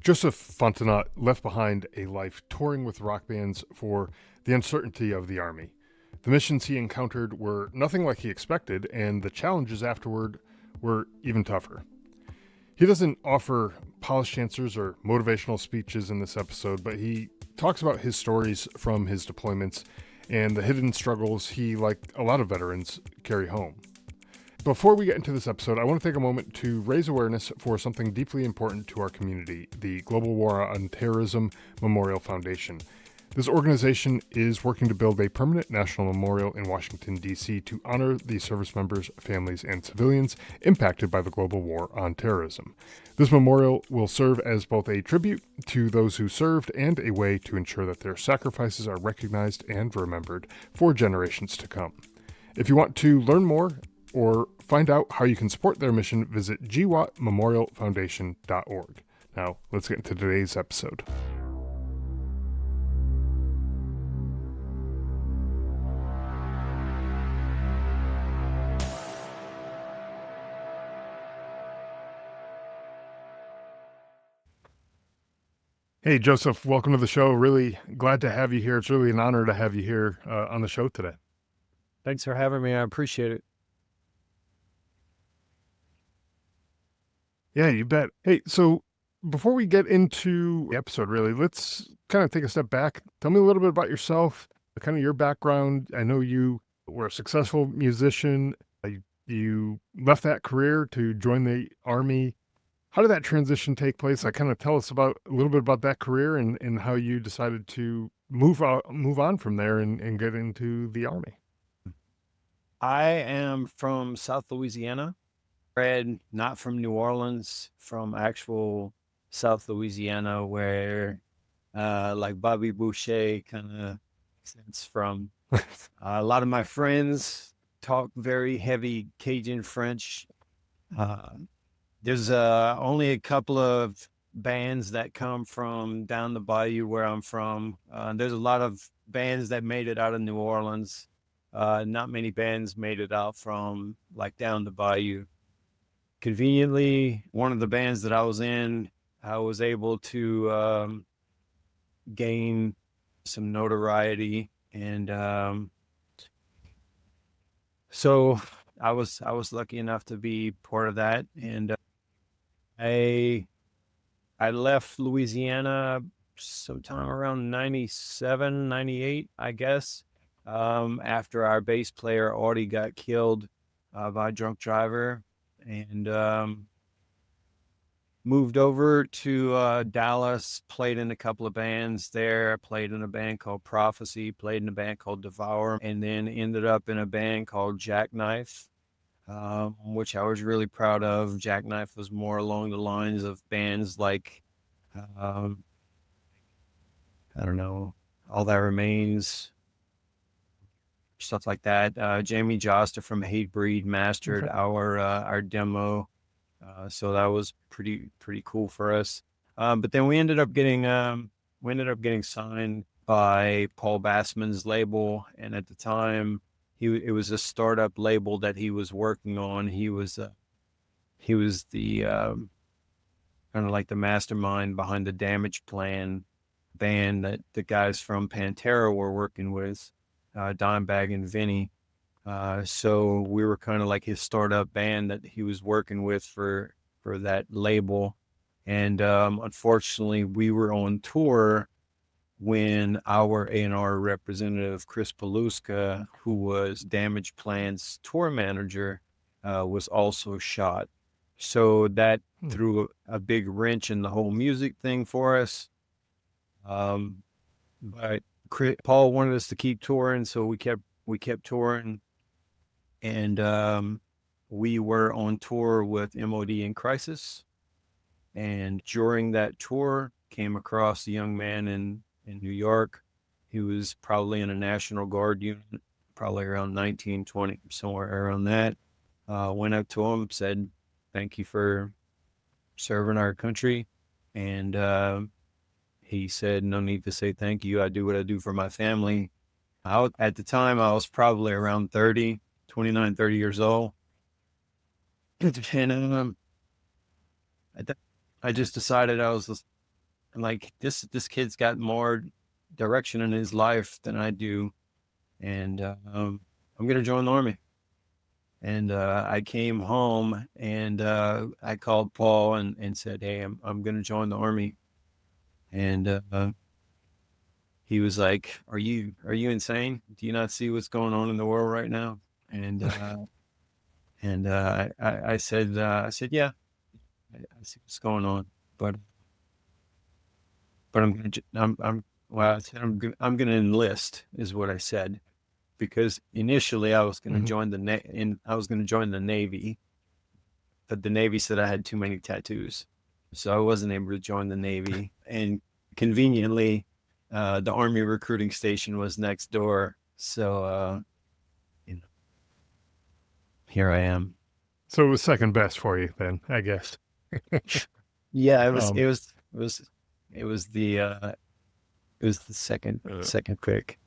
Joseph Fontenot left behind a life touring with rock bands for the uncertainty of the Army. The missions he encountered were nothing like he expected, and the challenges afterward were even tougher. He doesn't offer polished answers or motivational speeches in this episode, but he talks about his stories from his deployments and the hidden struggles he, like a lot of veterans, carry home. Before we get into this episode, I want to take a moment to raise awareness for something deeply important to our community, the Global War on Terrorism Memorial Foundation. This organization is working to build a permanent national memorial in Washington, D.C. to honor the service members, families, and civilians impacted by the global war on terrorism. This memorial will serve as both a tribute to those who served and a way to ensure that their sacrifices are recognized and remembered for generations to come. If you want to learn more or find out how you can support their mission, visit gwatmemorialfoundation.org. Now, let's get into today's episode. Hey, Joseph, welcome to the show. Really glad to have you here. It's really an honor to have you here on the show today. Thanks for having me. I appreciate it. Yeah, you bet. Hey, so before we get into the episode, really, let's kind of take a step back. Tell me a little bit about yourself, kind of your background. I know you were a successful musician. You left that career to join the Army. How did that transition take place? Kind of tell us about a little bit about that career and how you decided to move on from there and get into the Army. I am from South Louisiana, bred not from New Orleans, from actual South Louisiana, where like Bobby Boucher kind of sense from. A lot of my friends talk very heavy Cajun French. There's only a couple of bands that come from down the bayou where I'm from. There's a lot of bands that made it out of New Orleans. Not many bands made it out from like down the bayou. Conveniently, one of the bands that I was in, I was able to gain some notoriety, and so I was lucky enough to be part of that. And I left Louisiana sometime around 97, 98, I guess, after our bass player, Audie, got killed by a drunk driver, and moved over to Dallas, played in a couple of bands there, played in a band called Prophecy, played in a band called Devour, and then ended up in a band called Jackknife, which I was really proud of. Jackknife was more along the lines of bands like, um, I don't know, All That Remains, stuff like that. Jamie Joster from Hatebreed mastered Okay. our demo, so that was pretty cool for us. But then we ended up getting signed by Paul Bassman's label, and at the time, it was a startup label that he was working on. He was the kind of like the mastermind behind the Damage Plan band that the guys from Pantera were working with, Dimebag and Vinny. So we were kind of like his startup band that he was working with for that label. And unfortunately, we were on tour when our A&R representative, Chris Paluska, who was Damage Plan's tour manager, was also shot. So that threw a big wrench in the whole music thing for us. But Paul wanted us to keep touring, so we kept touring, and we were on tour with MOD in Crisis. And during that tour, came across a young man in New York. He was probably in a National Guard unit, probably around 19, 20, somewhere around that. Went up to him, said, "Thank you for serving our country." And he said, "No need to say thank you. I do what I do for my family." At the time, I was probably around 30, 29, 30 years old. And I just decided I was like this kid's got more direction in his life than I do, and I'm gonna join the Army. And I came home and I called Paul and said, "Hey, I'm gonna join the Army." And he was like, "Are you insane? Do you not see what's going on in the world right now?" And I said, "Yeah, I see what's going on, but I'm gonna I'm well, I said I'm gonna enlist," is what I said, because initially I was gonna Hmm. join I was gonna join the Navy, but the Navy said I had too many tattoos, so I wasn't able to join the Navy. And conveniently, the Army recruiting station was next door, so you know, here I am. So it was second best for you then, I guess. Yeah, Um, it was the uh, second pick.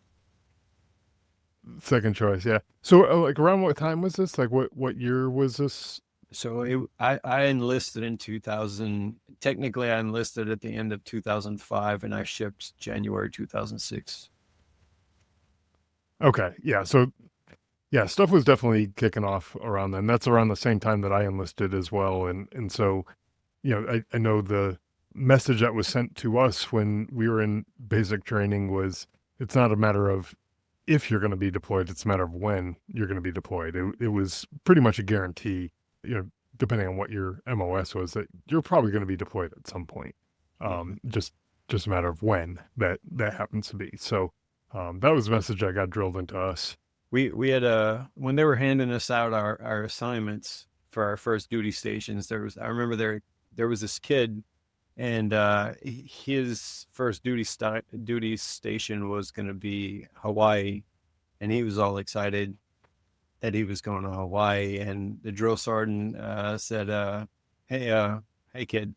Second choice, yeah. So like around what time was this? Like what year was this? So I enlisted in 2000. Technically, I enlisted at the end of 2005, and I shipped January 2006. Okay, yeah. So yeah, stuff was definitely kicking off around then. That's around the same time that I enlisted as well, and so I know the message that was sent to us when we were in basic training was it's not a matter of if you're going to be deployed, it's a matter of when you're going to be deployed. It was pretty much a guarantee, you know, depending on what your MOS was, that you're probably going to be deployed at some point. Mhm. Just a matter of when that happens to be. So that was the message that got drilled into us. We had when they were handing us out our assignments for our first duty stations. I remember there was this kid, and his first duty station was going to be Hawaii, and he was all excited that he was going to Hawaii. And the drill sergeant said, "Hey, hey, kid,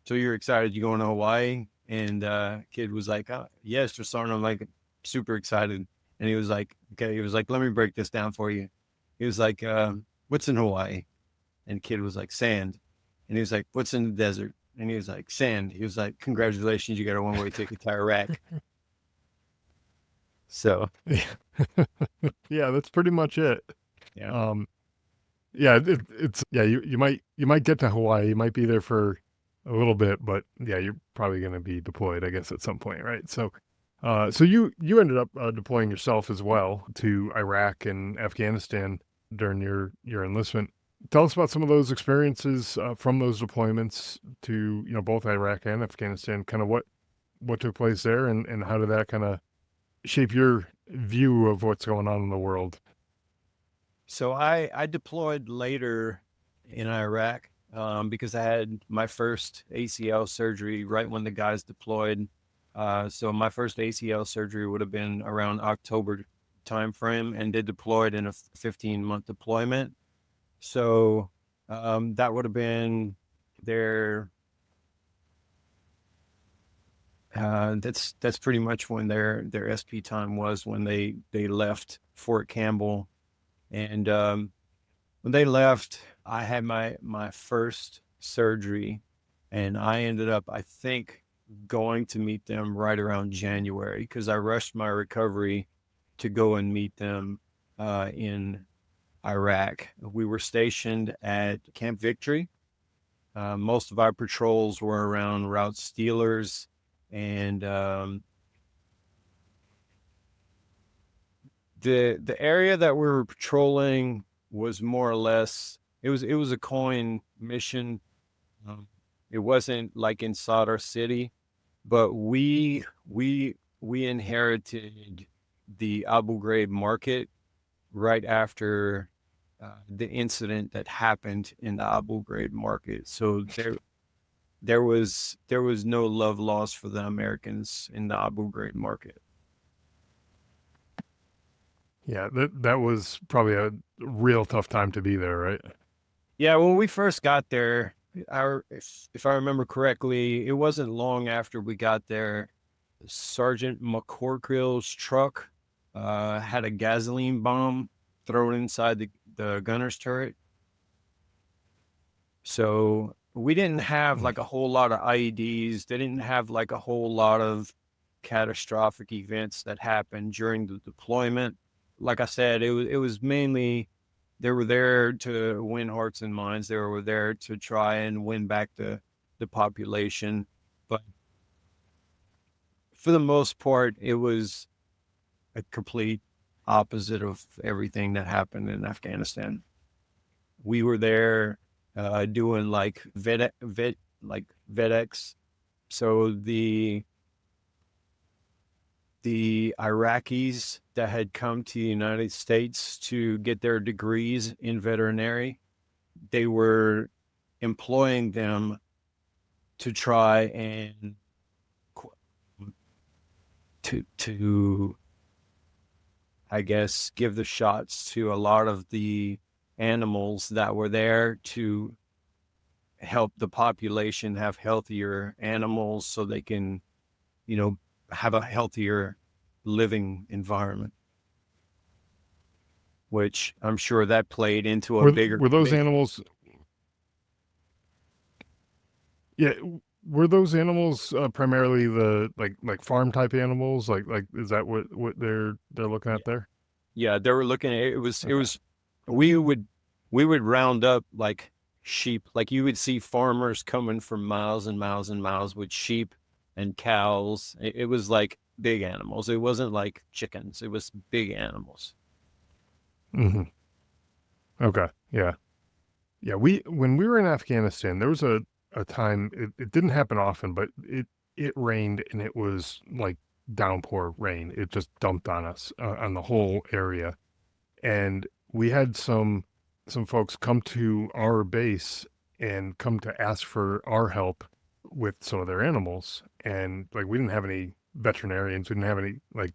so you're excited you going to Hawaii?" And kid was like, "Yes, drill sergeant, I'm like super excited." And he was like, "Okay," he was like, "Let me break this down for you." He was like, "What's in Hawaii?" And kid was like, "Sand." And he was like, "What's in the desert?" And he was like, "Sand." He was like, "Congratulations, you got a one-way ticket to Iraq." So Yeah, yeah, that's pretty much it. yeah. Um, yeah, it's yeah. You might get to Hawaii. You might be there for a little bit, but yeah, you're probably going to be deployed, I guess, at some point, right? So, so you ended up deploying yourself as well to Iraq and Afghanistan during your enlistment. Tell us about some of those experiences from those deployments to both Iraq and Afghanistan. Kind of what took place there, and how did that kind of shape your view of what's going on in the world? So I deployed later in Iraq, because I had my first ACL surgery right when the guys deployed. So my first ACL surgery would have been around October timeframe, and they deployed in a 15-month deployment. So that would have been their that's pretty much when their SP time was, when they left Fort Campbell. And when they left, I had my first surgery, and I ended up, I think, going to meet them right around January, because I rushed my recovery to go and meet them in Iraq. We were stationed at Camp Victory. Most of our patrols were around Route Steelers, and the area that we were patrolling was more or less, it was a coin mission. Um, it wasn't like inside our city, but we inherited the Abu Ghraib market right after the incident that happened in the Abu Ghraib market. So there was no love lost for the Americans in the Abu Ghraib market. Yeah, that was probably a real tough time to be there, right? Yeah, when we first got there, if I remember correctly, it wasn't long after we got there, Sergeant McCorkill's truck had a gasoline bomb thrown inside the gunner's turret. So we didn't have Mm. like a whole lot of IEDs. They didn't have like a whole lot of catastrophic events that happened during the deployment. Like I said, it was mainly they were there to win hearts and minds. They were there to try and win back the population. But for the most part, it was a complete opposite of everything that happened in Afghanistan. We were there doing like like VEDX. So the Iraqis that had come to the United States to get their degrees in veterinary, they were employing them to try and to I guess give the shots to a lot of the animals that were there to help the population have healthier animals so they can, you know, have a healthier living environment, which I'm sure that played into a bigger Were those big. animals? Yeah, were those animals primarily the like farm type animals? Like is that what they're looking Yeah, at there? yeah, they were looking at it Okay. was we would we would round up like sheep. Like you would see farmers coming from miles and miles and miles with sheep and cows. It was like big animals. It wasn't like chickens. It was big animals. Hmm. Okay. Yeah. Yeah. When we were in Afghanistan, there was a time it didn't happen often, but it rained and it was like downpour rain. It just dumped on us on the whole area, and we had some folks come to our base and come to ask for our help with some of their animals, and like we didn't have any veterinarians, we didn't have any like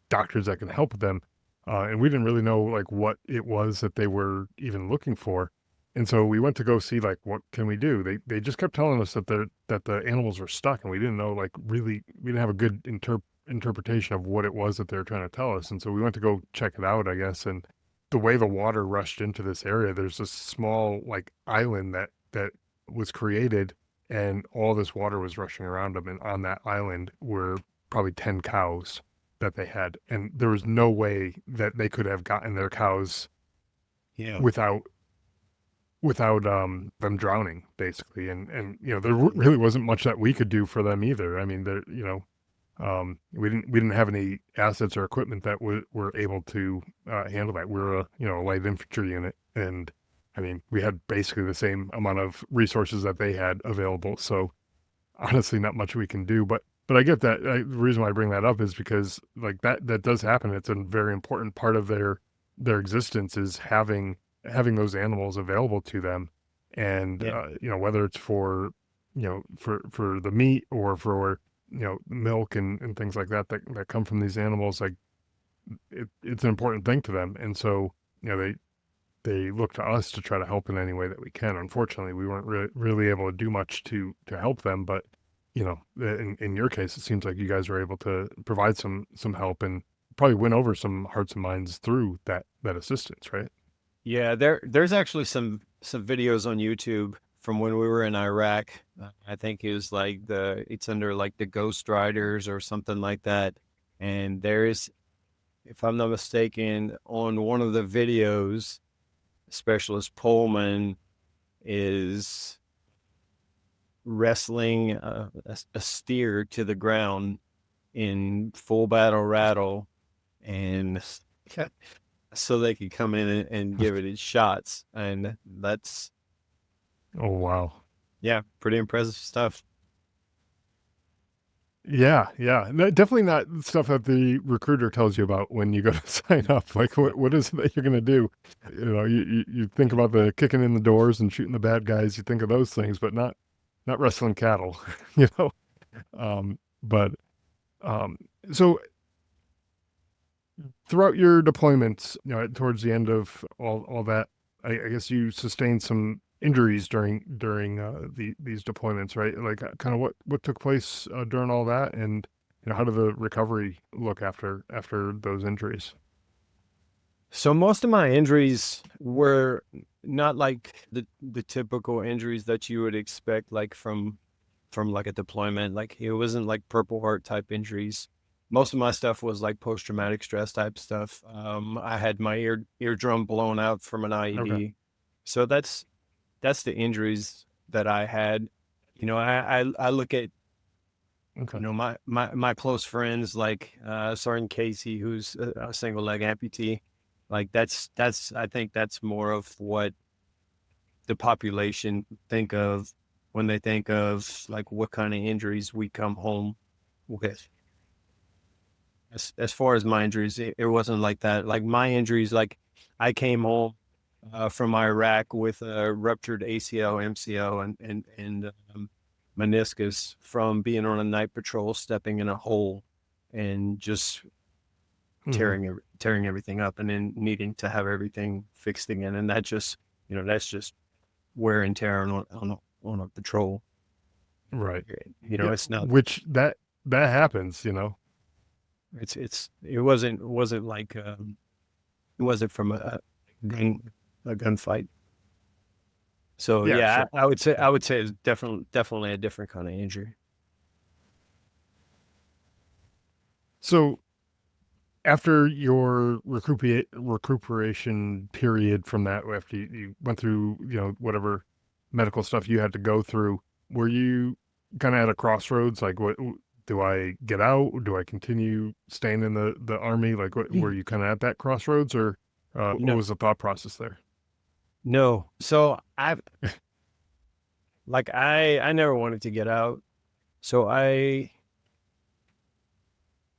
doctors that can help them, and we didn't really know like what it was that they were even looking for, and so we went to go see like what can we do. They just kept telling us that the animals were stuck, and we didn't know like really we didn't have a good interpretation of what it was that they were trying to tell us, and so we went to go check it out, I guess. And the way the water rushed into this area, there's this small like island that was created, and all this water was rushing around them, and on that island were probably 10 cows that they had, and there was no way that they could have gotten their cows Yeah. without them drowning basically. And you know there really wasn't much that we could do for them either. I mean, there you know we didn't have any assets or equipment that were able to handle that. We're a a light infantry unit, and I mean we had basically the same amount of resources that they had available. So honestly, not much we can do. But I get that. The reason why I bring that up is because like that does happen. It's a very important part of their existence is having those animals available to them, and Yeah. whether it's for for the meat or for milk and things like that come from these animals. Like it's an important thing to them, and so they look to us to try to help in any way that we can. Unfortunately, we weren't really able to do much to help them, but in your case, it seems like you guys were able to provide some help and probably win over some hearts and minds through that assistance, right? Yeah, there's actually some videos on YouTube from when we were in Iraq. I think it was like it's under like the Ghost Riders or something like that. And there's, if I'm not mistaken, on one of the videos, Specialist Pullman is wrestling a steer to the ground in full battle rattle, and so they could come in and give it its shots. And that's, Oh wow. yeah, pretty impressive stuff. Yeah, yeah. Definitely not stuff that the recruiter tells you about when you go to sign up. Like, what is it that you're going to do? You think about the kicking in the doors and shooting the bad guys. You think of those things, but not wrestling cattle. you know. But um, so throughout your deployments, towards the end of all that, I guess you sustained some injuries during these deployments, right? Like, kind of what took place during all that, and how did the recovery look after those injuries? So most of my injuries were not like the typical injuries that you would expect, like from like a deployment. Like it wasn't like Purple Heart type injuries. Most of my stuff was like post traumatic stress type stuff. I had my eardrum blown out from an Okay. IED, so that's the injuries that I had. I look at Okay. my close friends like Sergeant Casey, who's a single leg amputee. Like that's I think that's more of what the population think of when they think of like what kind of injuries we come home with. As far as my injuries, it wasn't like that. Like my injuries, like I came home from Iraq with a ruptured ACL, MCL, and meniscus from being on a night patrol, stepping in a hole, and just Hmm. tearing everything up, and then needing to have everything fixed again. And that just that's just wear and tear on a patrol. Right. Yeah. It's not Which that happens, you know. it wasn't like it wasn't from gun a gunfight. So Yeah, yeah, sure. I would say it's definitely a different kind of injury. So after your recuperation period from that, after you went through, whatever medical stuff you had to go through, were you kind of at a crossroads? Like, what do I get out? Do I continue staying in the army? Like, what were you kind of at that crossroads, or what No, was the thought process there? no. So I never wanted to get out. So I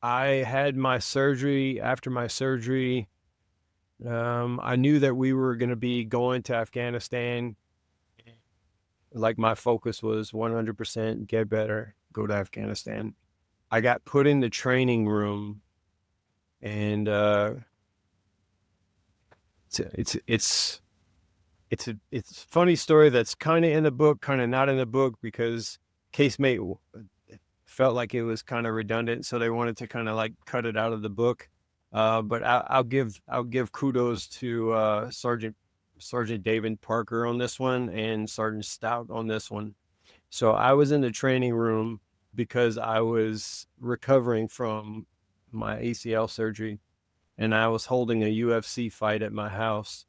had my surgery. After my surgery, I knew that we were going to be going to Afghanistan. Like my focus was 100% get better, go to Afghanistan. I got put in the training room, and it's a funny story that's kind of in the book, kind of not in the book, because casemate felt like it was kind of redundant, so they wanted to kind of like cut it out of the book. But I'll give kudos to Sergeant David Parker on this one and Sergeant Stout on this one. So I was in the training room because I was recovering from my ACL surgery, and I was holding a UFC fight at my house,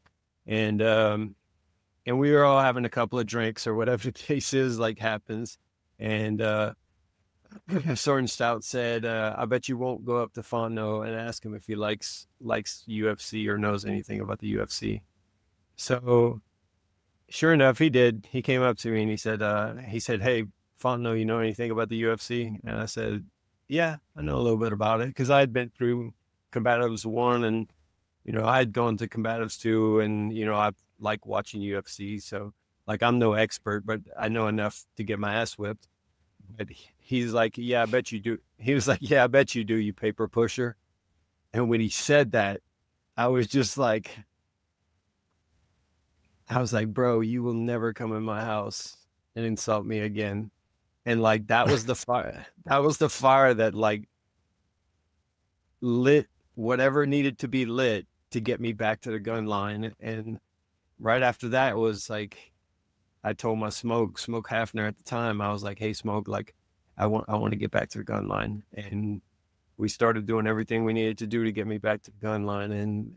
and we were all having a couple of drinks or whatever the case is, like happens, and Sergeant Stout said, "I bet you won't go up to Fontenot and ask him if he likes UFC or knows anything about the UFC." So sure enough, he did. He came up to me and he said, "Hey, Fontenot, you know anything about the UFC?" And I said, "Yeah, I know a little bit about it because I had been through Combatives 1, and I had gone to Combatives 2, and I like watching UFC. So like I'm no expert, but I know enough to get my ass whipped." But he's like, "Yeah, I bet you do." He was like, "Yeah, I bet you do, you paper pusher." And when he said that, I was just like, I was like, "Bro, you will never come in my house and insult me again." And like that was the fire. That was the fire that like lit whatever needed to be lit to get me back to the gun line. And right after that was like I told my Smoke Hafner at the time, I was like, "Hey Smoke, like I want to get back to the gun line." And we started doing everything we needed to do to get me back to the gun line. And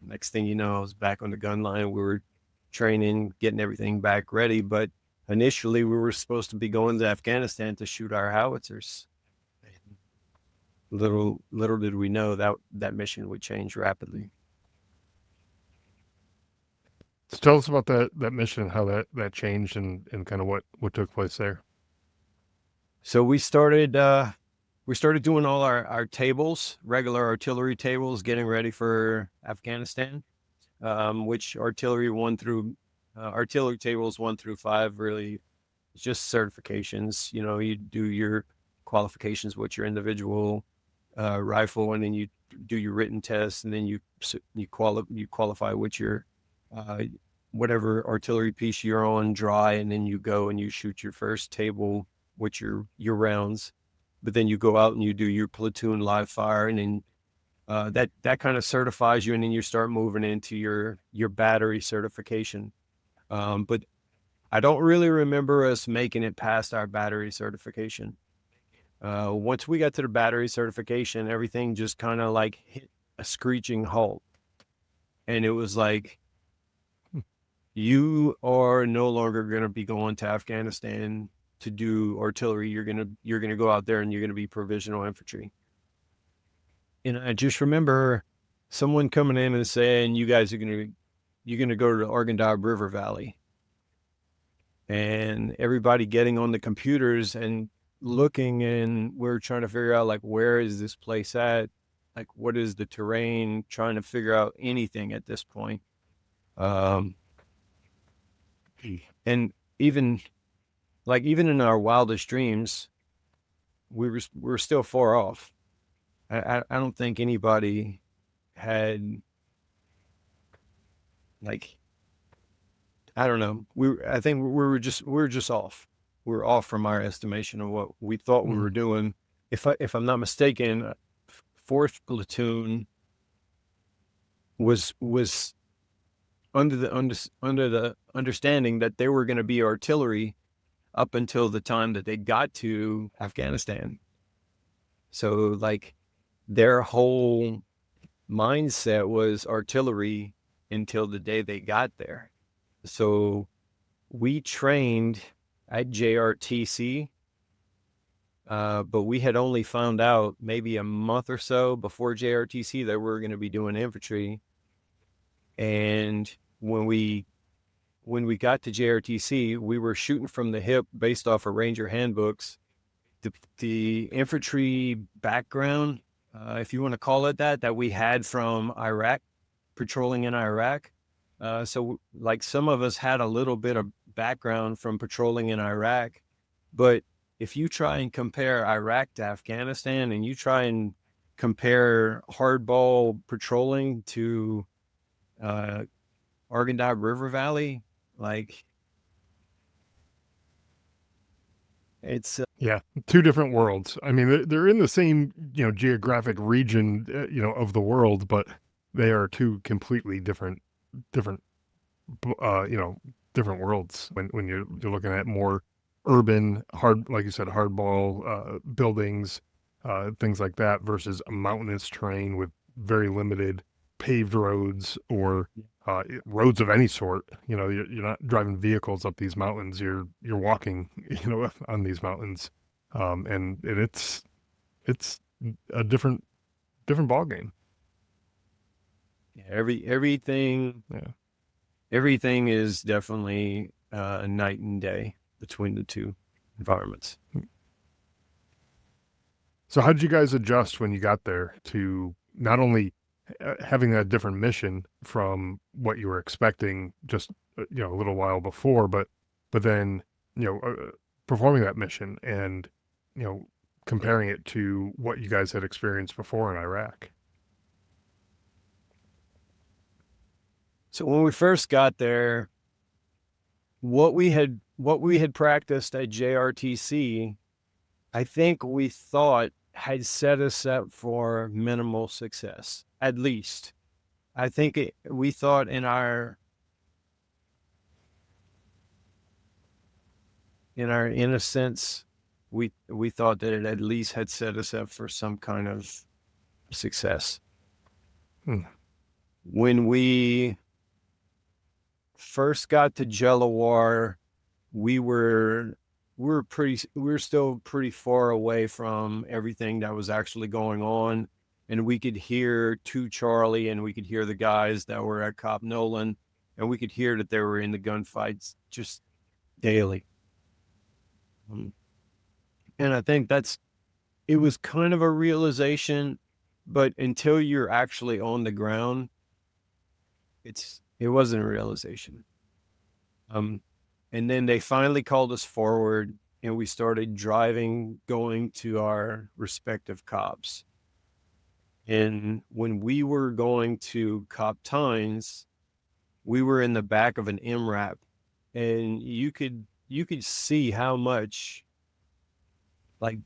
next thing you know, I was back on the gun line. We were training, getting everything back ready. But initially, we were supposed to be going to Afghanistan to shoot our howitzers. Little did we know that mission would change rapidly. So tell us about that mission, how that changed, and kind of what took place there. So we started doing all our tables, regular artillery tables, getting ready for Afghanistan. Which artillery tables 1 through 5 really it's just certifications. You do your qualifications with your individual rifle, and then you do your written test, and then you qualify with your uh, whatever artillery piece you're on dry, and then you go and you shoot your first table with your rounds. But then you go out and you do your platoon live fire, and then That kind of certifies you, and then you start moving into your battery certification. But I don't really remember us making it past our battery certification. Once we got to the battery certification, everything just kind of like hit a screeching halt. And it was like, you are no longer going to be going to Afghanistan to do artillery. You're going to go out there and you're going to be provisional infantry. And I just remember someone coming in and saying, you're going to go to the Arghandab River Valley. And everybody getting on the computers and looking, and we're trying to figure out, like, where is this place at? Like, what is the terrain? Trying to figure out anything at this point. And even in our wildest dreams, we're still far off. I don't think anybody had, like, I don't know. I think we were just off. We're off from our estimation of what we thought we were doing. If I'm not mistaken, fourth platoon was under the understanding that they were going to be artillery up until the time that they got to Afghanistan. So, like, their whole mindset was artillery until the day they got there. So we trained at JRTC, but we had only found out maybe a month or so before JRTC that we were going to be doing infantry. And when we got to JRTC, we were shooting from the hip based off of Ranger handbooks. The infantry background, if you want to call it that we had from Iraq, patrolling in Iraq. So, like, some of us had a little bit of background from patrolling in Iraq, but if you try and compare Iraq to Afghanistan, and you try and compare hardball patrolling to Arghandab River Valley, like, it's Yeah, two different worlds. I mean, they're in the same, geographic region, of the world, but they are two completely different, different worlds when you're looking at more urban, hard, like you said, hardball buildings, things like that, versus a mountainous terrain with very limited paved roads or roads of any sort. You're not driving vehicles up these mountains. You're walking, on these mountains, and it's a different ball game. everything. Yeah. Everything is definitely a night and day between the two environments. So how did you guys adjust when you got there to not only having a different mission from what you were expecting just a little while before, but then performing that mission and comparing it to what you guys had experienced before in Iraq? So when we first got there, what we had practiced at JRTC, I think we thought had set us up for minimal success. At least, I think we thought in our innocence, we thought that it at least had set us up for some kind of success. When we first got to Jelawar, we were still pretty far away from everything that was actually going on, and we could hear to Charlie, and we could hear the guys that were at Cop Nolan, and we could hear that they were in the gunfights just daily. And I think it was kind of a realization, but until you're actually on the ground, it wasn't a realization. And then they finally called us forward, and we started going to our respective cops. And when we were going to Cop Tynes, we were in the back of an MRAP, and you could see how much, like,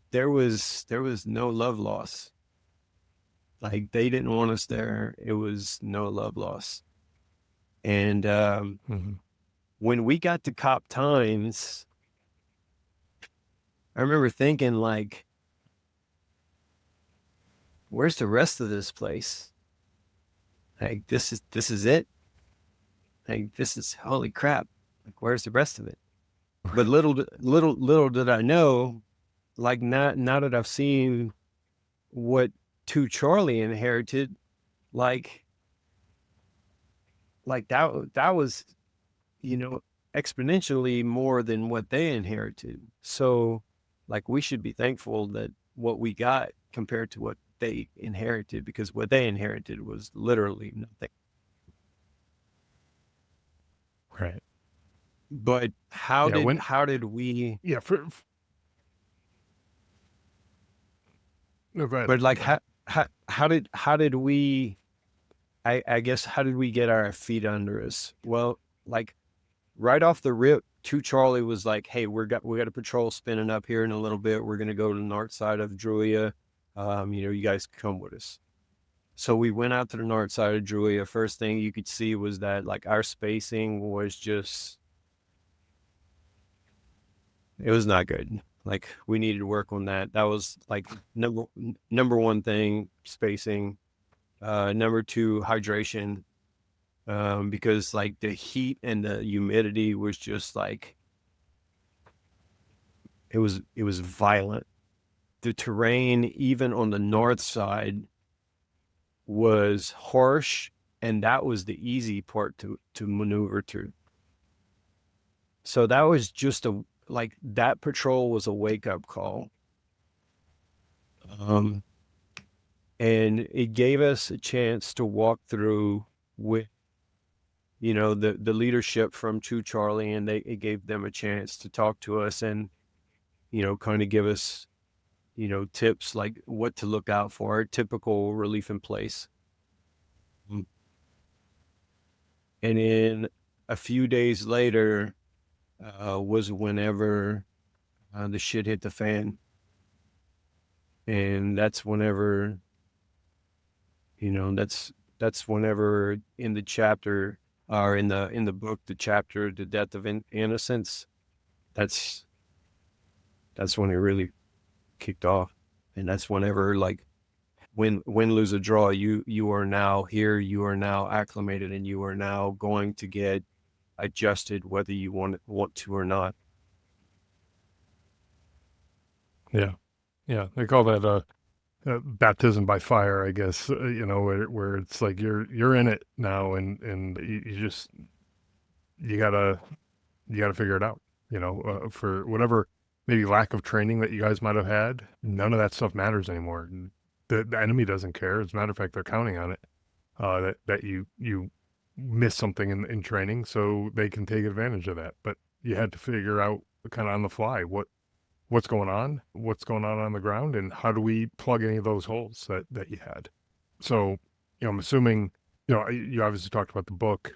there was no love loss. Like they didn't want us there. It was no love lost. And Hmm. when we got to Cop Times, I remember thinking like, where's the rest of this place? Like this is it. Like this is holy crap. Like where's the rest of it? But little did I know, like now that I've seen what 2 Charlie inherited, like that was, you know, exponentially more than what they inherited. So like we should be thankful that what we got compared to what they inherited, because what they inherited was literally nothing. Right. But how Yeah. did When, how did we yeah. No, go ahead. but like how did we, I guess, how did we get our feet under us? Well, like right off the rip, 2 Charlie was like, "Hey, we got a patrol spinning up here in a little bit. We're gonna go to the north side of Druia. You guys come with us." So we went out to the north side of Druia. First thing you could see was that like our spacing was just, it was not good. Like we needed to work on that. That was like number one thing, spacing. Number two, hydration. Because like the heat and the humidity was just like, it was violent. The terrain, even on the north side, was harsh, and that was the easy part to maneuver through. So that was just a, like that patrol was a wake up call. Um, and it gave us a chance to walk through with, the leadership from 2 Charlie, and it gave them a chance to talk to us and, kind of give us, tips like what to look out for, typical relief in place. Mm. And then a few days later was whenever the shit hit the fan. And that's whenever, that's whenever in the chapter, or in the book, the chapter, The Death of Innocence, that's that's when it really kicked off. And that's whenever, like, win, lose, or draw, you are now here, you are now acclimated, and you are now going to get adjusted whether you want to or not. Yeah. Yeah. They call that baptism by fire, I guess. Where it's like you're in it now, and you just you gotta you gotta figure it out. For whatever maybe lack of training that you guys might have had, none of that stuff matters anymore. The enemy doesn't care. As a matter of fact, they're counting on it. That you miss something in training, so they can take advantage of that. But you had to figure out kind of on the fly what's going on the ground, and how do we plug any of those holes that you had. So, I'm assuming, you obviously talked about the book,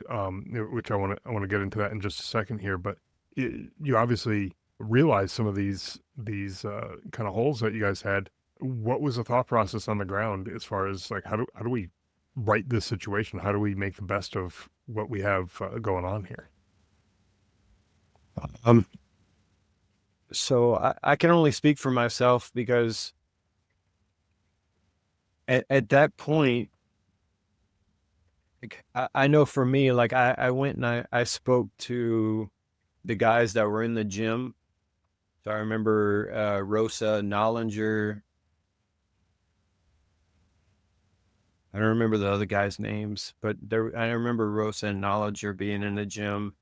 which I want to get into that in just a second here, but you obviously realized some of these kind of holes that you guys had. What was the thought process on the ground as far as like how do we right this situation? How do we make the best of what we have going on here? Um, so I can only speak for myself, because at that point, like, I know for me, like I went and I spoke to the guys that were in the gym. So I remember Rosa Nollinger. I don't remember the other guys' names, but I remember Rosa and Nollinger being in the gym,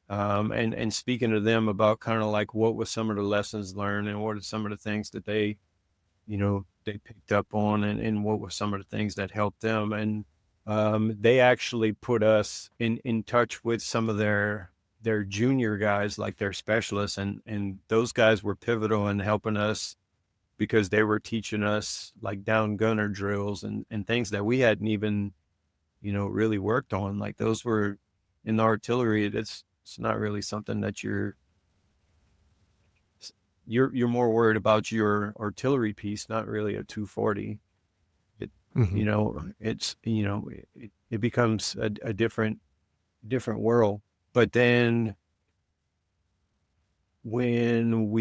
and speaking to them about kind of like what was some of the lessons learned, and what are some of the things that they picked up on, and what were some of the things that helped them. And they actually put us in touch with some of their junior guys, like their specialists, and those guys were pivotal in helping us, because they were teaching us like down gunner drills and things that we hadn't even, really worked on. Like those were in the artillery. It's not really something that you're more worried about your artillery piece, not really a 240. Hmm. It's, it becomes a different world. But then when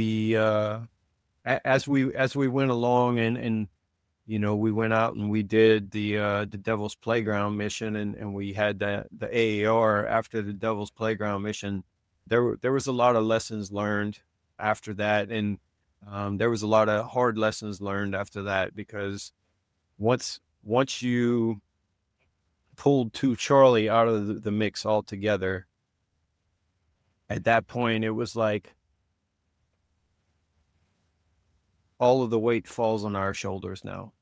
as we went along and we went out and we did the Devil's Playground mission, and we had the AAR after the Devil's Playground mission. There was a lot of lessons learned after that, and there was a lot of hard lessons learned after that, because once you pulled two Charlie out of the mix altogether, at that point it was like all of the weight falls on our shoulders now.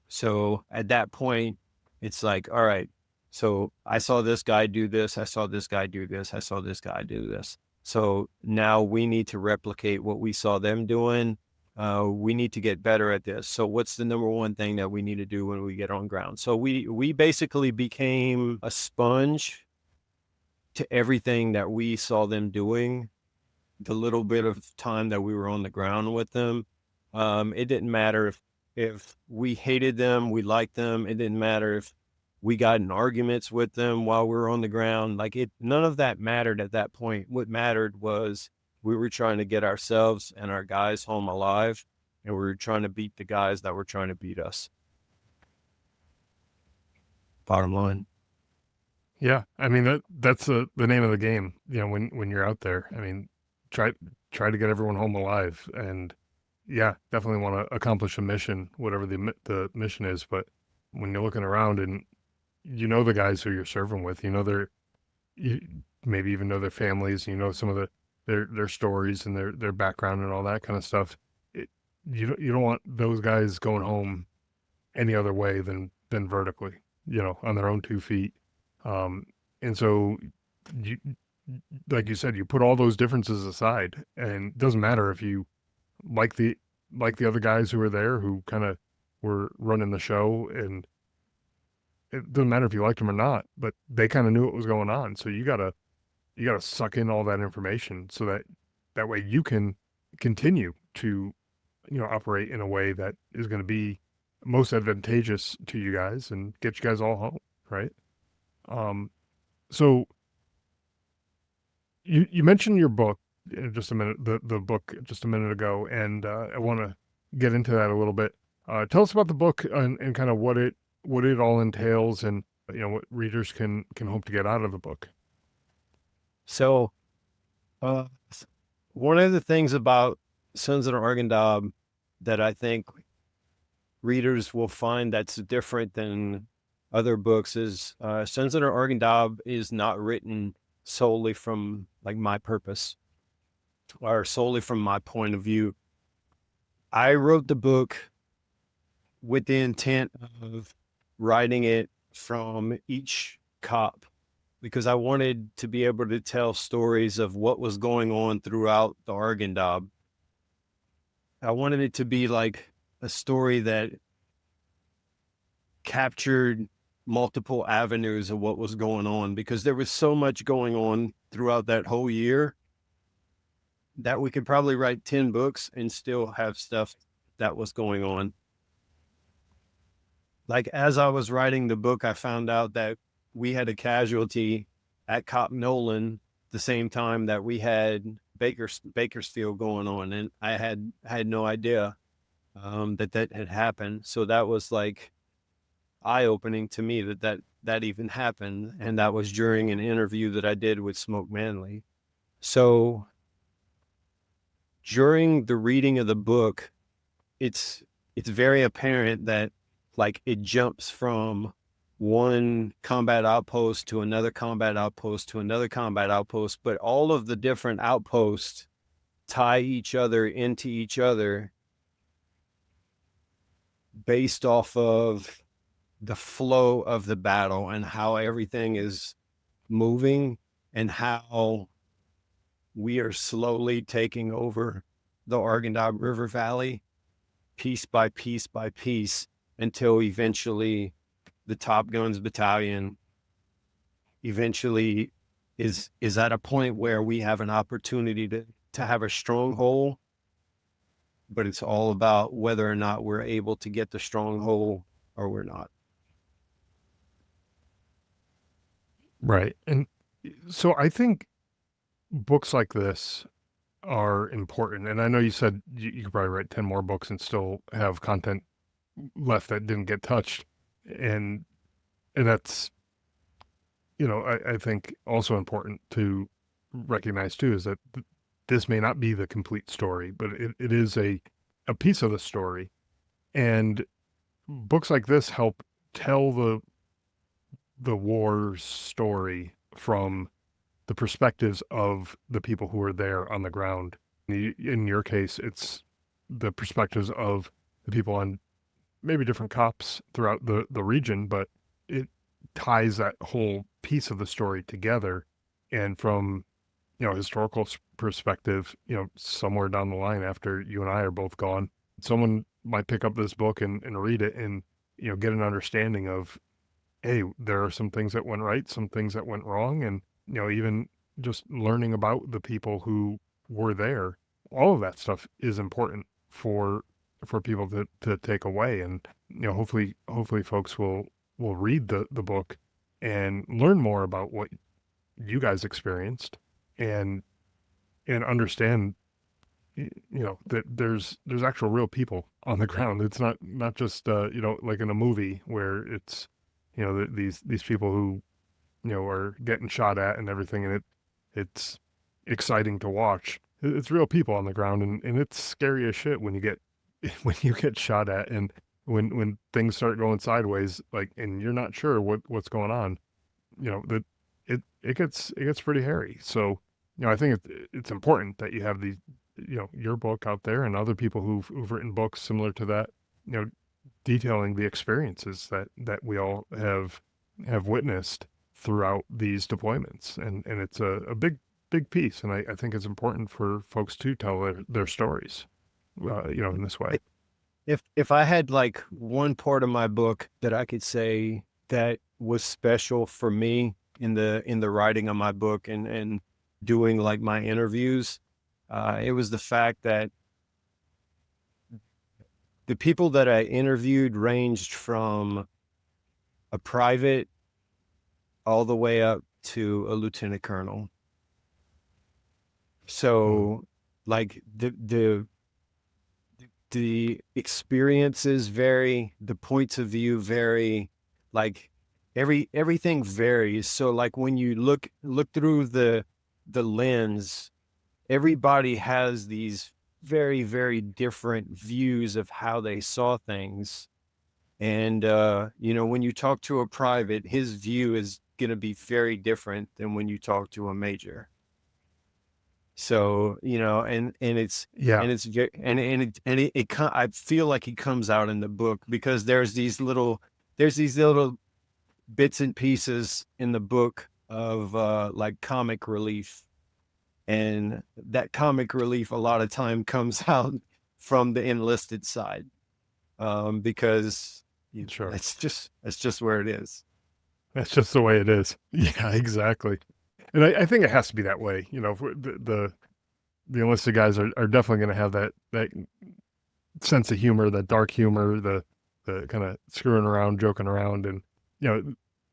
So at that point, it's like, all right, so I saw this guy do this. I saw this guy do this. I saw this guy do this. So now we need to replicate what we saw them doing. We need to get better at this. So what's the number one thing that we need to do when we get on ground? So we basically became a sponge to everything that we saw them doing the little bit of time that we were on the ground with them. It didn't matter if we hated them, we liked them. It didn't matter if we got in arguments with them while we were on the ground. Like, none of that mattered at that point. What mattered was we were trying to get ourselves and our guys home alive, and we were trying to beat the guys that were trying to beat us. Bottom line. Yeah, I mean that's the name of the game. When you're out there, I mean, try try to get everyone home alive, and yeah, definitely want to accomplish a mission, whatever the mission is. But when you're looking around and the guys who you're serving with, you maybe even know their families, some of their stories and their background and all that kind of stuff. You don't want those guys going home any other way than vertically, on their own 2 feet. And so you, like you said, you put all those differences aside, and it doesn't matter if you like the other guys who were there who kind of were running the show, and it doesn't matter if you liked them or not, but they kind of knew what was going on. So you gotta suck in all that information so that way you can continue to operate in a way that is going to be most advantageous to you guys and get you guys all home, right? Um, so you mentioned your book just a minute, the book just a minute ago, and I want to get into that a little bit. Tell us about the book and kind of what it all entails, and what readers can hope to get out of the book. So, uh, one of the things about Sons of the Argandab that I think readers will find that's different than other books is Sons of the Argandab is not written solely from like my purpose or solely from my point of view. I wrote the book with the intent of writing it from each cop, because I wanted to be able to tell stories of what was going on throughout the Argandab. I wanted it to be like a story that captured multiple avenues of what was going on, because there was so much going on throughout that whole year that we could probably write 10 books and still have stuff that was going on. Like, as I was writing the book, I found out that we had a casualty at Cop Nolan the same time that we had Bakersfield going on, and I had no idea that had happened. So that was like eye-opening to me that even happened, and that was during an interview that I did with Smoke Manley. So during the reading of the book, it's very apparent that like it jumps from one combat outpost to another combat outpost to another combat outpost, but all of the different outposts tie each other into each other based off of the flow of the battle and how everything is moving and how we are slowly taking over the Argandab River Valley piece by piece by piece until eventually the Top Guns Battalion eventually is at a point where we have an opportunity to have a stronghold but it's all about whether or not we're able to get the stronghold or we're not. Right. And so I think books like this are important. And I know you said you could probably write 10 more books and still have content left that didn't get touched. And that's, I think also important to recognize too is that this may not be the complete story, but it is a piece of the story. And books like this help tell the war story from the perspectives of the people who are there on the ground. In your case, it's the perspectives of the people on maybe different cops throughout the region, but it ties that whole piece of the story together. And from, historical perspective, somewhere down the line after you and I are both gone, someone might pick up this book and read it and, get an understanding of, hey, there are some things that went right, some things that went wrong. And, even just learning about the people who were there, all of that stuff is important for people to take away. And, hopefully folks will read the book and learn more about what you guys experienced and understand, that there's actual real people on the ground. It's not just, like in a movie where it's, these people who, are getting shot at and everything. And it's exciting to watch. It's real people on the ground, and it's scary as shit when you get when you get shot at, and when things start going sideways, like, and you're not sure what's going on, that it gets pretty hairy. So, I think it's important that you have these, your book out there and other people who've written books similar to that, detailing the experiences that we all have witnessed throughout these deployments. And it's a big piece. And I think it's important for folks to tell their stories, in this way. If I had like one part of my book that I could say that was special for me in the writing of my book and doing like my interviews, it was the fact that the people that I interviewed ranged from a private all the way up to a lieutenant colonel. So like the experiences vary, the points of view vary, like everything varies. So like when you look through the lens, everybody has these very, very different views of how they saw things. And when you talk to a private, his view is going to be very different than when you talk to a major. So, and it's, Yeah. and it's, I feel like it comes out in the book because there's these little bits and pieces in the book of, like comic relief. And that comic relief a lot of time comes out from the enlisted side. Because Sure. that's just where it is. That's just the way it is. Yeah, exactly. And I think it has to be that way. The enlisted guys are definitely going to have that sense of humor, that dark humor, the kind of screwing around, joking around, and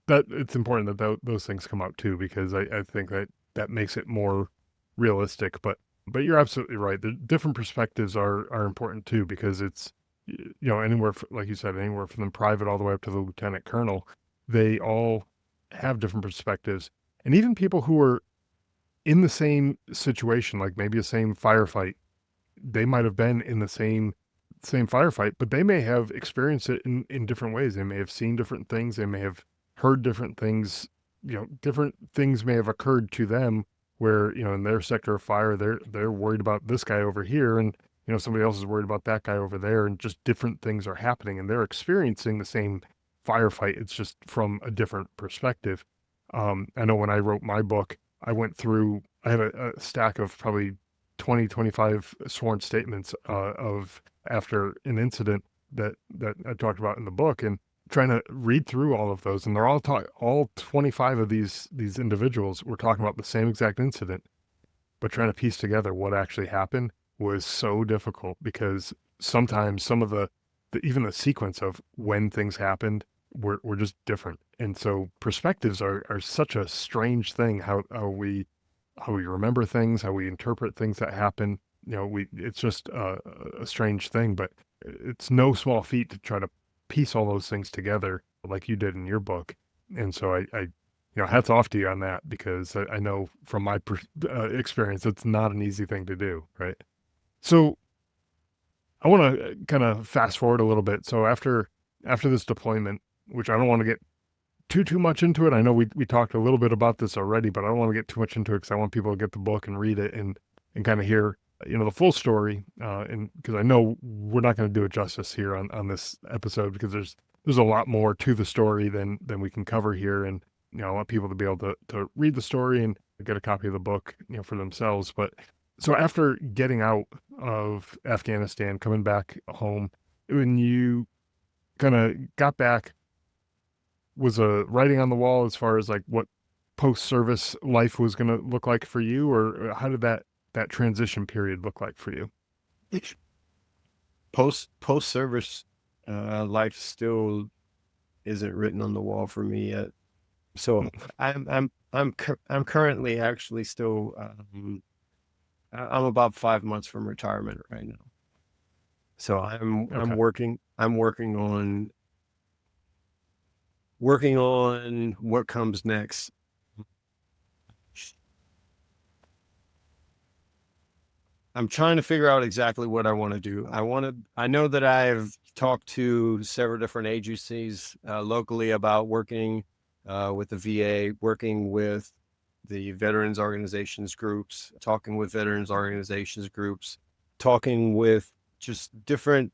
that it's important that those things come out too, because I think that makes it more realistic. But you're absolutely right. The different perspectives are important too, because it's anywhere, like you said, anywhere from the private all the way up to the lieutenant colonel, they all have different perspectives, and even people who are in the same situation, like maybe a same firefight, they might have been in the same firefight, but they may have experienced it in different ways. They may have seen different things. They may have heard different things. Different things may have occurred to them where, in their sector of fire, they're worried about this guy over here, and somebody else is worried about that guy over there, and just different things are happening, and they're experiencing the same firefight. It's just from a different perspective. I know when I wrote my book, I had a stack of probably 20, 25 sworn statements of after an incident that I talked about in the book, and trying to read through all of those. And they're all 25 of these individuals were talking about the same exact incident, but trying to piece together what actually happened was so difficult because sometimes some of even the sequence of when things happened were just different. And so perspectives are such a strange thing, how we remember things, how we interpret things that happen. It's just a strange thing, but it's no small feat to try to piece all those things together like you did in your book. And so hats off to you on that, because I know from my experience, it's not an easy thing to do, right? So I want to kind of fast forward a little bit. So after this deployment, which I don't want to get too much into it. I know we talked a little bit about this already, but I don't want to get too much into it because I want people to get the book and read it and kind of hear the full story. And because I know we're not going to do it justice here on this episode, because there's a lot more to the story than we can cover here. And I want people to be able to read the story and get a copy of the book for themselves. But so after getting out of Afghanistan, coming back home, when you kind of got back, was a writing on the wall as far as like what post-service life was going to look like for you, or how did that transition period look like for you? Post service life still isn't written on the wall for me yet. So I'm currently actually still I'm about 5 months from retirement right now. So I'm Okay. working on what comes next. I'm trying to figure out exactly what I want to do. I know that I've talked to several different agencies locally about working with the VA, working with the veterans organizations groups, talking with veterans organizations groups, talking with just different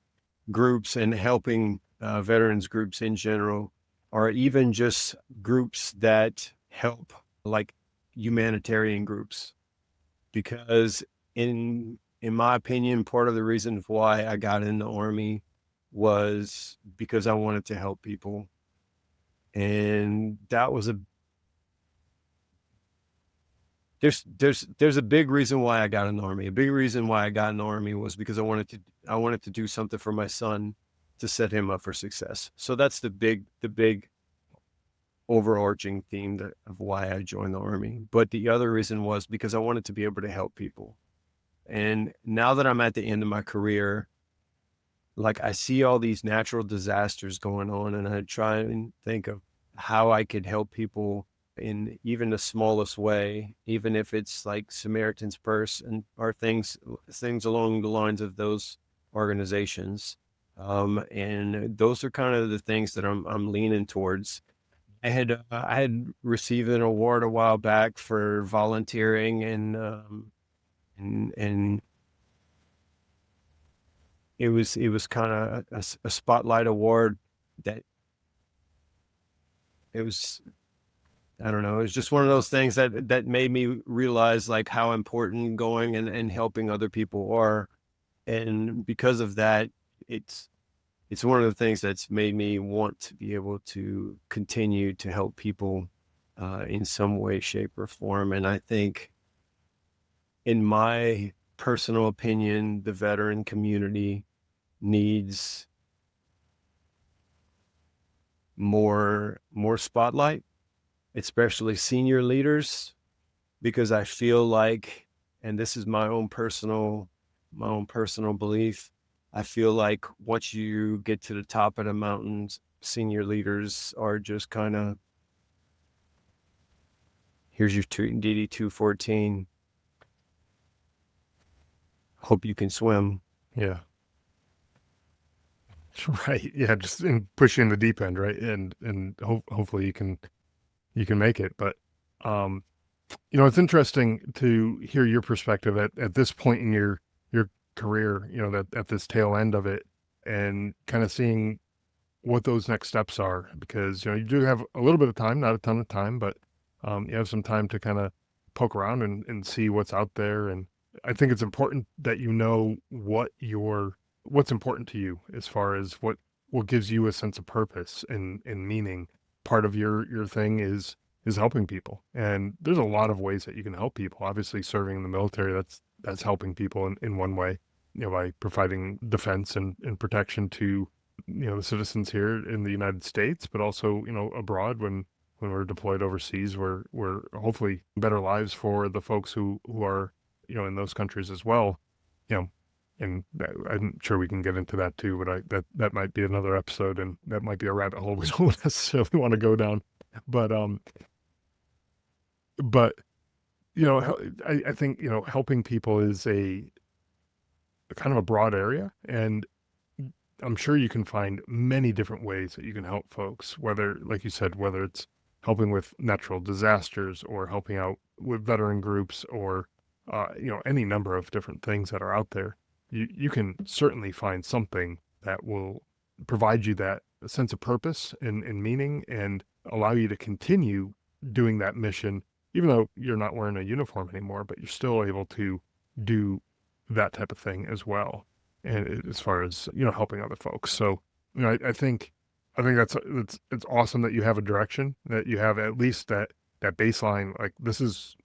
groups and helping veterans groups in general, or even just groups that help, like humanitarian groups. Because in my opinion, part of the reason why I got in the Army was because I wanted to help people. And that was there's a big reason why I got in the Army. A big reason why I got in the Army was because I wanted to do something for my son to set him up for success. So that's the big overarching theme of why I joined the Army. But the other reason was because I wanted to be able to help people. And now that I'm at the end of my career, like I see all these natural disasters going on, and I try and think of how I could help people in even the smallest way, even if it's like Samaritan's Purse and or things along the lines of those organizations. And those are kind of the things that I'm leaning towards. I had received an award a while back for volunteering, and it was kind of a spotlight award that it was, I don't know, it was just one of those things that made me realize like how important going and helping other people are. And because of that, it's one of the things that's made me want to be able to continue to help people in some way, shape, or form. And I think, in my personal opinion, the veteran community needs more spotlight, especially senior leaders, because I feel like, and this is my own personal belief, I feel like once you get to the top of the mountains, senior leaders are just kind of, here's your DD 214. Hope you can swim. Yeah. Right. Yeah. Just push you in the deep end, right? And hopefully you can make it. But um, it's interesting to hear your perspective at this point in your career. That at this tail end of it, and kind of seeing what those next steps are, because you do have a little bit of time, not a ton of time, but you have some time to kind of poke around and see what's out there. And I think it's important that what's important to you, as far as what gives you a sense of purpose and meaning. Part of your thing is helping people, and there's a lot of ways that you can help people. Obviously, serving in the military, that's helping people in one way, by providing defense and protection to, the citizens here in the United States, but also, abroad when we're deployed overseas, we're hopefully better lives for the folks who are, in those countries as well, you know, and I'm sure we can get into that too, but that might be another episode, and that might be a rabbit hole we don't necessarily want to go down. But but I think helping people is a kind of a broad area, and I'm sure you can find many different ways that you can help folks. Whether, like you said, whether it's helping with natural disasters or helping out with veteran groups, or any number of different things that are out there. You can certainly find something that will provide you that sense of purpose and meaning, and allow you to continue doing that mission, even though you're not wearing a uniform anymore, but you're still able to do that type of thing as well. And as far as, helping other folks. So, I think it's awesome that you have a direction, that you have at least that baseline, like, this is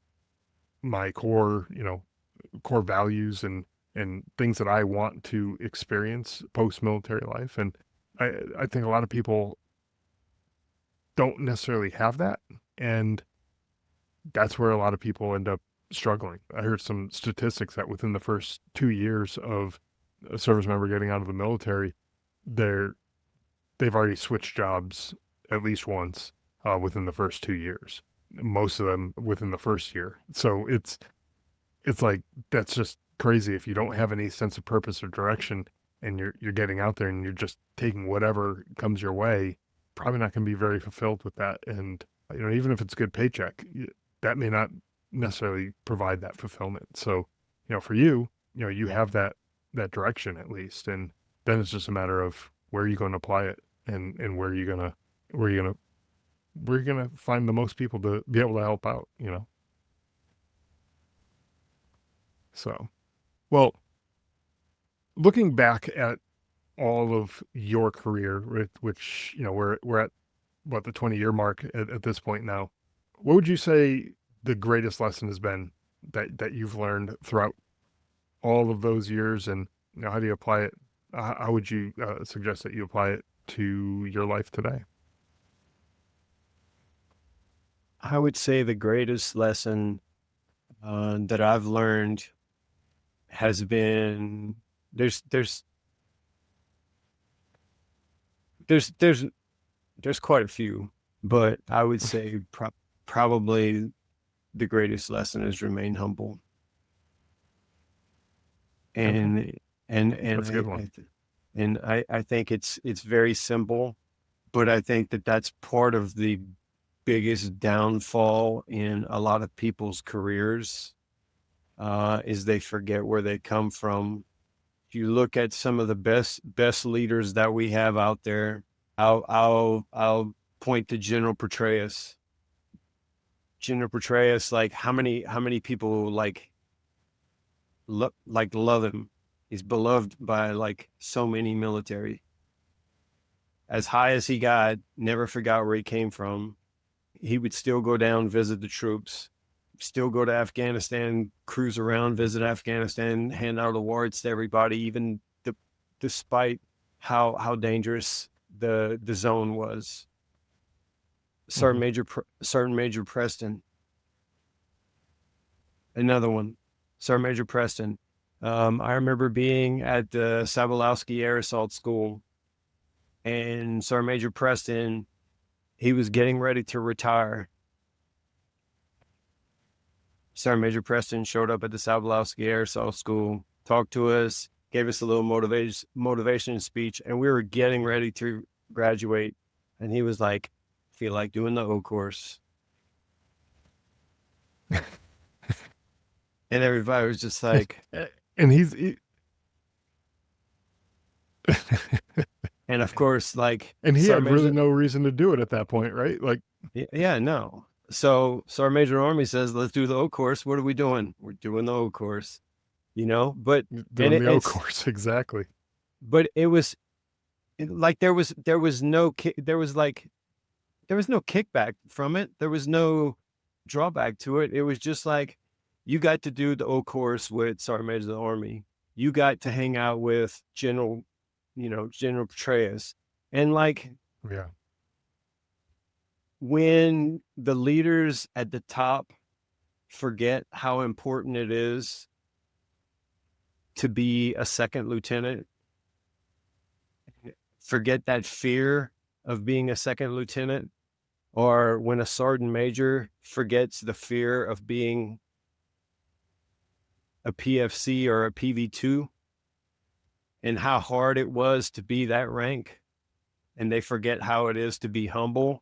my core values and things that I want to experience post-military life. And I think a lot of people don't necessarily have that. And that's where a lot of people end up struggling. I heard some statistics that within the first 2 years of a service member getting out of the military, they've already switched jobs at least once within the first 2 years. Most of them within the first year. So it's like, that's just crazy. If you don't have any sense of purpose or direction, and you're getting out there and you're just taking whatever comes your way, probably not going to be very fulfilled with that. And even if it's a good paycheck, that may not necessarily provide that fulfillment. So for you, you have that direction at least, and then it's just a matter of where you're going to apply it, and where you're gonna find the most people to be able to help out. So, well, looking back at all of your career, which we're at what, the 20-year mark at this point now. What would you say the greatest lesson has been that you've learned throughout all of those years, and how do you apply it? How would you suggest that you apply it to your life today? I would say the greatest lesson that I've learned has been there's quite a few, but I would say probably the greatest lesson is remain humble. Okay. And That's a good one. I think it's very simple, but I think that's part of the biggest downfall in a lot of people's careers, is they forget where they come from. If you look at some of the best leaders that we have out there, I'll point to General Petraeus. General Petraeus, like, how many people love him? He's beloved by like so many military. As high as he got, never forgot where he came from. He would still go down, visit the troops, still go to Afghanistan, cruise around, visit Afghanistan, hand out awards to everybody, even despite how dangerous the zone was. Sergeant Major Preston, another one. Sergeant Major Preston. I remember being at the Sobolewski Air Assault School, and Sergeant Major Preston, he was getting ready to retire. Sergeant Major Preston showed up at the Sobolewski Air Assault School, talked to us, gave us a little motivation speech, and we were getting ready to graduate. And he was like, "Feel like doing the O course." And everybody was just like, And and of course, like, and he had Sergeant really Major, no reason to do it at that point, right? Like, yeah, no. So Sergeant Major Army says, "Let's do the O course." What are we doing? We're doing the O course, but, and doing the O course. Exactly. but it was like, there was no kickback from it. There was no drawback to it. It was just like, you got to do the O course with Sergeant Major of the Army. You got to hang out with General Petraeus. And like, Yeah. when the leaders at the top forget how important it is to be a second lieutenant, forget that fear of being a second lieutenant, or when a sergeant major forgets the fear of being a PFC or a PV2 and how hard it was to be that rank, and they forget how it is to be humble,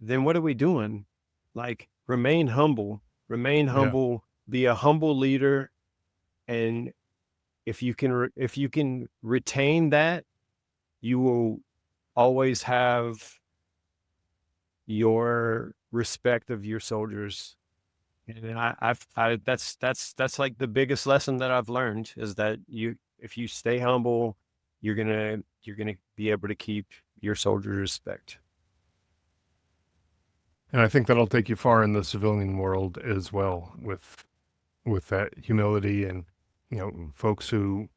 then what are we doing? Like, remain humble, Yeah. be a humble leader. And if you can retain that, you will always have your respect of your soldiers. And that's like the biggest lesson that I've learned, is that if you stay humble, you're gonna be able to keep your soldiers' respect. And I think that'll take you far in the civilian world as well, with that humility, and folks who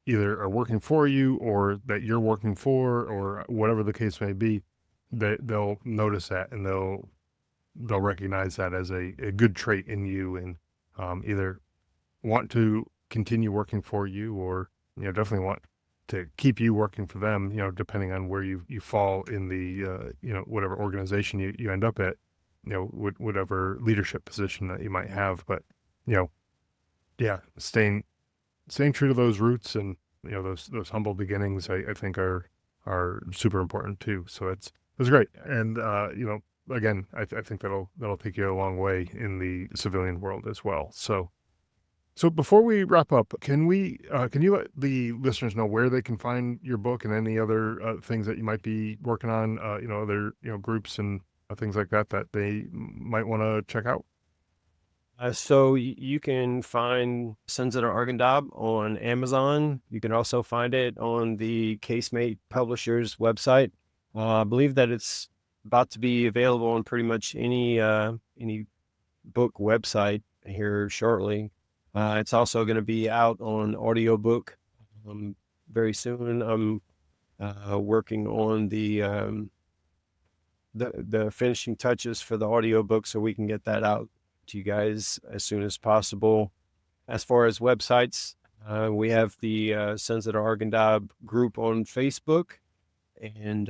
either are working for you or that you're working for, or whatever the case may be, that they'll notice that, and they'll recognize that as a good trait in you, and either want to continue working for you, or definitely want to keep you working for them, depending on where you fall in the whatever organization you end up at, whatever leadership position that you might have. But you know yeah, staying true to those roots, and those humble beginnings, I think are super important too. So it's great. And again, I think that'll take you a long way in the civilian world as well. So before we wrap up, can you let the listeners know where they can find your book and any other things that you might be working on, other groups and things like that they might want to check out? So you can find Sons of the Argandab on Amazon. You can also find it on the Casemate Publishers website. I believe that it's about to be available on pretty much any book website here shortly. It's also going to be out on audiobook very soon. I'm working on the finishing touches for the audiobook, so we can get that out to you guys as soon as possible. As far as websites, we have the Sons of the Argandab group on Facebook, and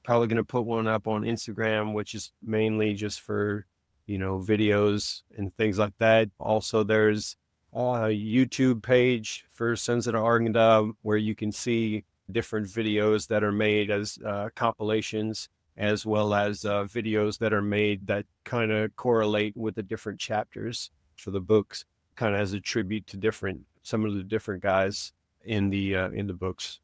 probably going to put one up on Instagram, which is mainly just for videos and things like that. Also, there's a YouTube page for Sons of the Argandab, where you can see different videos that are made as compilations, as well as videos that are made that kind of correlate with the different chapters for the books, kind of as a tribute to some of the different guys in the books.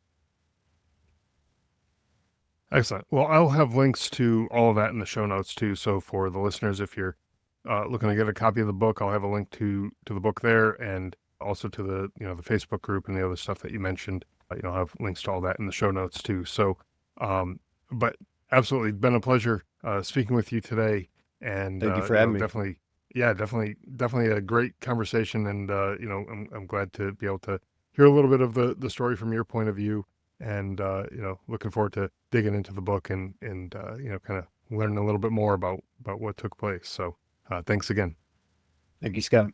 Excellent. Well, I'll have links to all of that in the show notes too. So for the listeners, if you're looking to get a copy of the book, I'll have a link to the book there, and also to the the Facebook group and the other stuff that you mentioned. I'll have links to all that in the show notes too. So, but absolutely been a pleasure speaking with you today, and Thank you for having me. definitely a great conversation, and I'm glad to be able to hear a little bit of the story from your point of view, and looking forward to digging into the book, and kind of learning a little bit more about what took place. So thanks again. Thank you, Scott.